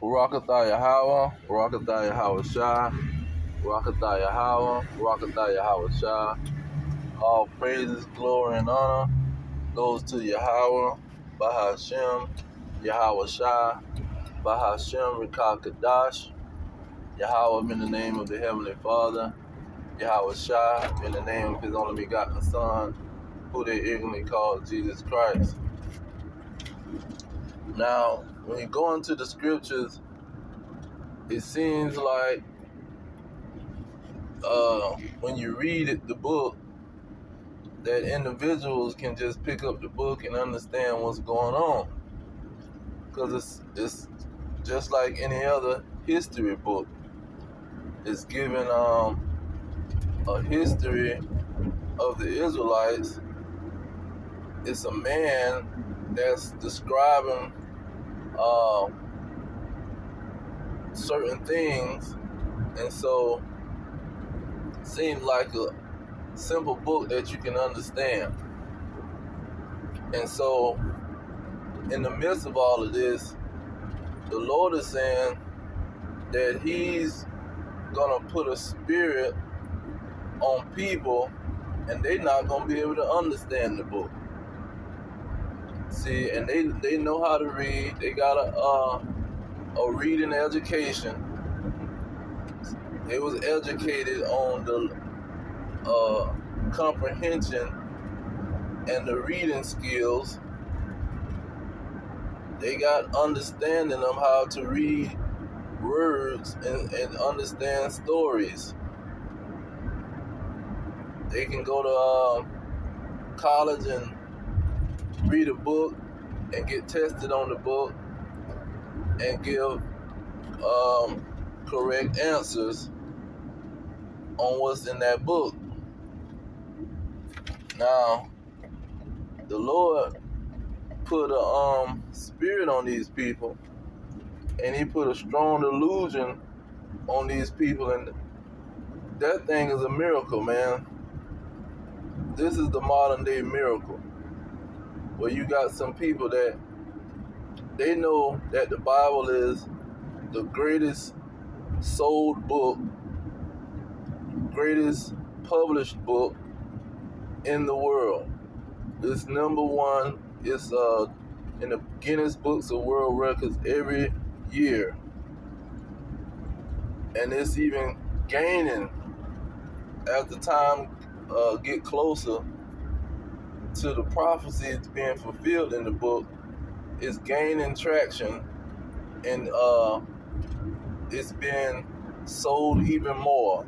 Barakatah Yahweh, Barakatah Yahweh Shai, Barakatah Yahweh, Barakatah Yahweh Shai. All praises, glory, and honor goes to Yahweh, Bahashem, Yahweh Shai, Bahashem, Rikah Kadash, Yahweh in the name of the Heavenly Father, Yahweh Shai in the name of His only begotten Son, who they ignorantly call Jesus Christ. Now, when you go into the scriptures, it seems like when you read it, the book, that individuals can just pick up the book and understand what's going on, because it's just like any other history book. It's given a history of the Israelites. It's a man that's describing certain things, and so it seems like a simple book that you can understand. And so in the midst of all of this, the Lord is saying that He's gonna put a spirit on people, and they're not gonna be able to understand the book. See, and they know how to read. They got a reading education. They was educated on the comprehension and the reading skills. They got understanding of how to read words and understand stories. They can go to college and read a book and get tested on the book and give correct answers on what's in that book. Now, the Lord put a spirit on these people, and He put a strong delusion on these people, and that thing is a miracle, man. This is the modern day miracle, where you got some people that they know that the Bible is the greatest sold book, greatest published book in the world. It's number one. It's in the Guinness Books of World Records every year, and it's even gaining as the time get closer to the prophecies being fulfilled in the book. It's gaining traction, and it's been sold even more.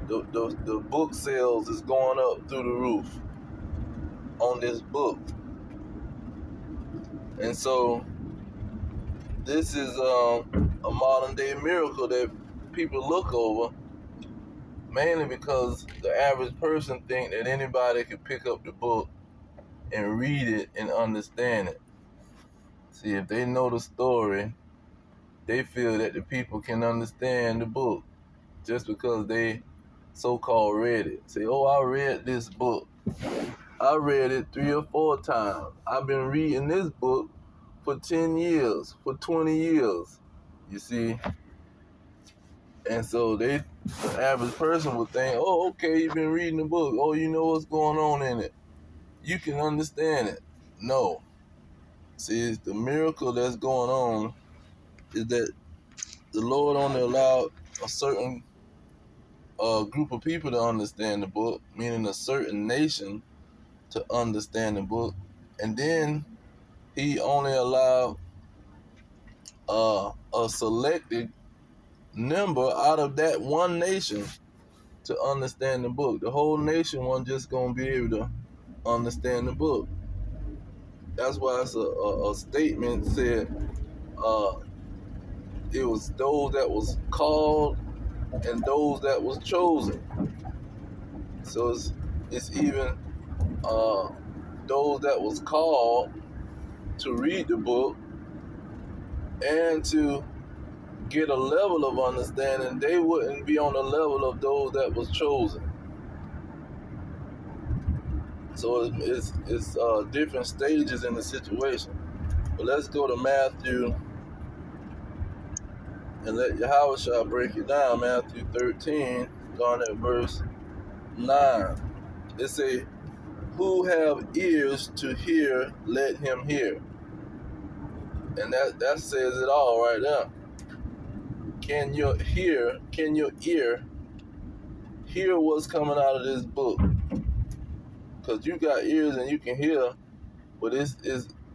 The book sales is going up through the roof on this book. And so this is a modern day miracle that people look over, mainly because the average person think that anybody can pick up the book and read it and understand it. See, if they know the story, they feel that the people can understand the book just because they so-called read it. Say, oh, I read this book. I read it 3 or 4 times. I've been reading this book for 10 years, for 20 years, you see. And so the average person would think, oh, okay, you've been reading the book. Oh, you know what's going on in it. You can understand it. No. See, the miracle that's going on is that the Lord only allowed a certain group of people to understand the book, meaning a certain nation to understand the book. And then He only allowed a selected number out of that one nation to understand the book. The whole nation wasn't just going to be able to understand the book. That's why it's a statement said it was those that was called and those that was chosen. So it's even those that was called to read the book and to get a level of understanding. They wouldn't be on the level of those that was chosen. So it's different stages in the situation. But let's go to Matthew And let Yahushua break it down. Matthew 13, starting at verse 9. It say, who have ears to hear, let him hear. And that says it all right there. Can your ear hear what's coming out of this book? Because you got ears and you can hear, but it's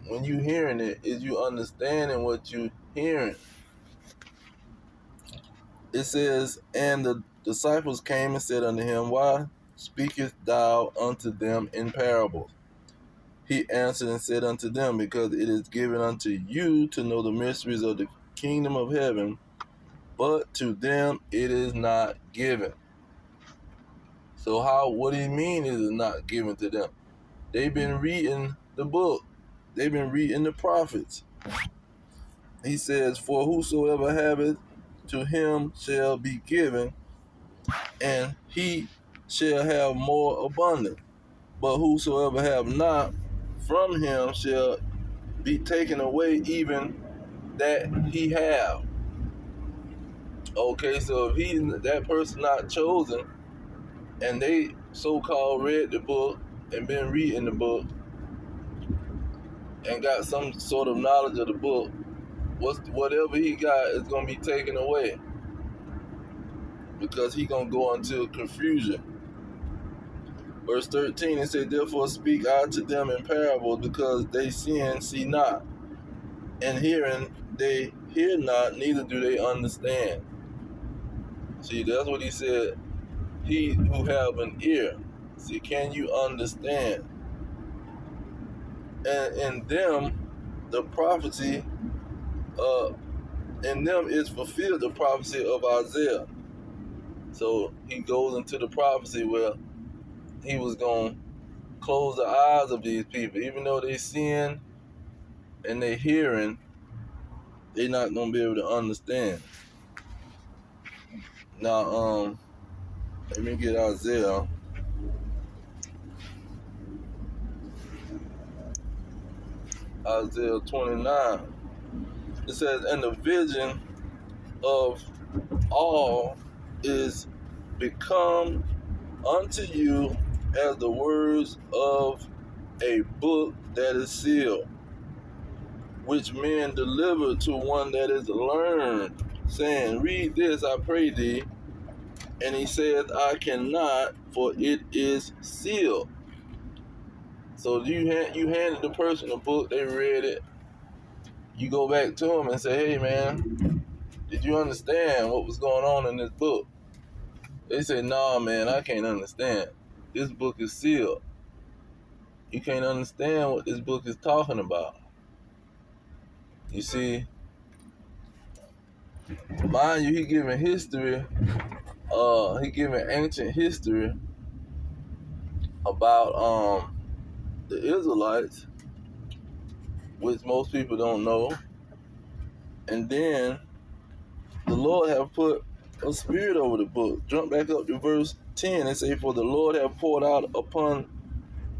when you hearing it, is you understanding what you hearing. It says, and the disciples came and said unto him, why speakest thou unto them in parables? He answered and said unto them, because it is given unto you to know the mysteries of the kingdom of heaven, but to them it is not given. So what do you mean it is not given to them? They've been reading the book. They've been reading the prophets. He says, for whosoever haveth, to him shall be given, and he shall have more abundant. But whosoever have not, from him shall be taken away even that he have. Okay, so if that person not chosen, and they so-called read the book and been reading the book and got some sort of knowledge of the book, whatever he got is going to be taken away, because he going to go into confusion. Verse 13, it said, therefore speak I to them in parables, because they seeing see not, and hearing they hear not, neither do they understand. See, that's what he said. He who have an ear. See, can you understand? And in them, the prophecy, in them is fulfilled the prophecy of Isaiah. So he goes into the prophecy where he was going to close the eyes of these people. Even though they seeing and they hearing, they're not going to be able to understand. Now, let me get Isaiah. Isaiah 29. It says, and the vision of all is become unto you as the words of a book that is sealed, which men deliver to one that is learned, saying, read this, I pray thee. And he saith, I cannot, for it is sealed. So you handed the person a book, they read it. You go back to them and say, hey man, did you understand what was going on in this book? They say, nah man, I can't understand. This book is sealed. You can't understand what this book is talking about. You see, mind you, he giving history, he giving ancient history about the Israelites, which most people don't know. And then the Lord have put a spirit over the book. Jump back up to verse 10 and say, for the Lord have poured out upon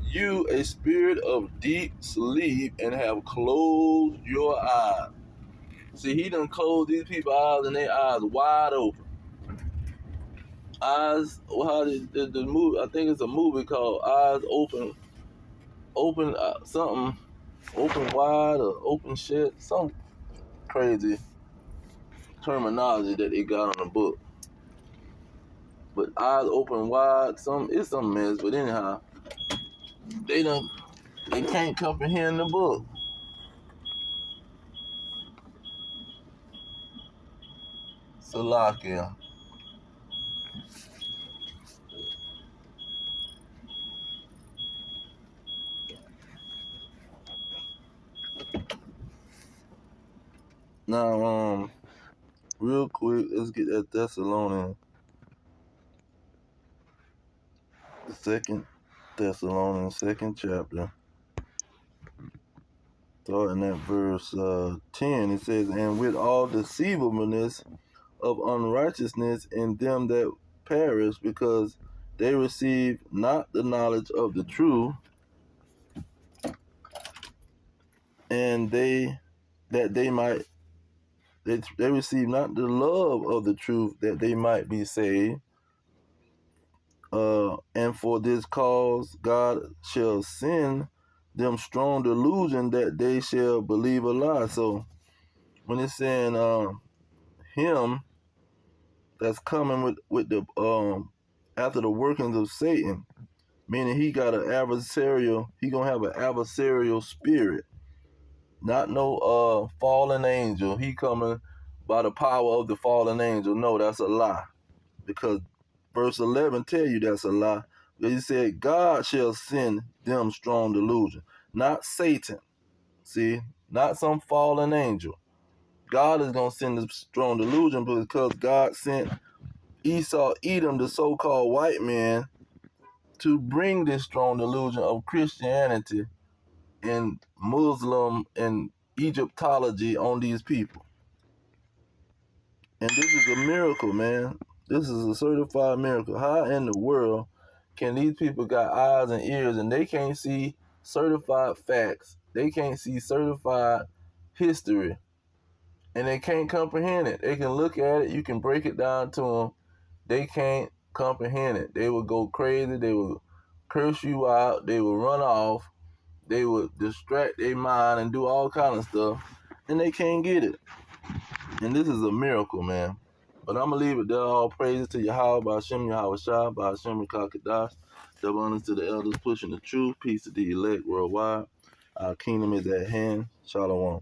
you a spirit of deep sleep and have closed your eyes. See, he done closed these people's eyes and their eyes wide open. Eyes, how the movie, I think it's a movie called Eyes Open, something, open wide or open shut, some crazy terminology that they got on the book. But eyes open wide, it's some mess, but anyhow, they can't comprehend the book. Salakia. Now, real quick, let's get that Thessalonians, the 2nd Thessalonians, 2nd chapter, starting at verse 10. It says, and with all deceivableness of unrighteousness in them that perish, because they receive not the knowledge of the truth, and that they might They receive not the love of the truth that they might be saved. And for this cause God shall send them strong delusion that they shall believe a lie. So when it's saying him that's coming with the after the workings of Satan, meaning he got he gonna have an adversarial spirit, not no fallen angel. He coming by the power of the fallen angel. No, that's a lie. Because verse 11 tell you that's a lie. He said, God shall send them strong delusion, not Satan. See, not some fallen angel. God is going to send the strong delusion because God sent Esau, Edom, the so-called white man, to bring this strong delusion of Christianity and Muslim and Egyptology on these people. And this is a miracle, man. This is a certified miracle. How in the world can these people got eyes and ears and they can't see certified facts? They can't see certified history, and they can't comprehend it. They can look at it, you can break it down to them. They can't comprehend it. They will go crazy. They will curse you out. They will run off. They will distract their mind and do all kind of stuff, and they can't get it. And this is a miracle, man. But I'm going to leave it there. All praises to Yahweh, Ba'ashem Yahweh Shah, Ba'ashem Kakadash. Double honors to the elders pushing the truth. Peace to the elect worldwide. Our kingdom is at hand. Shalom.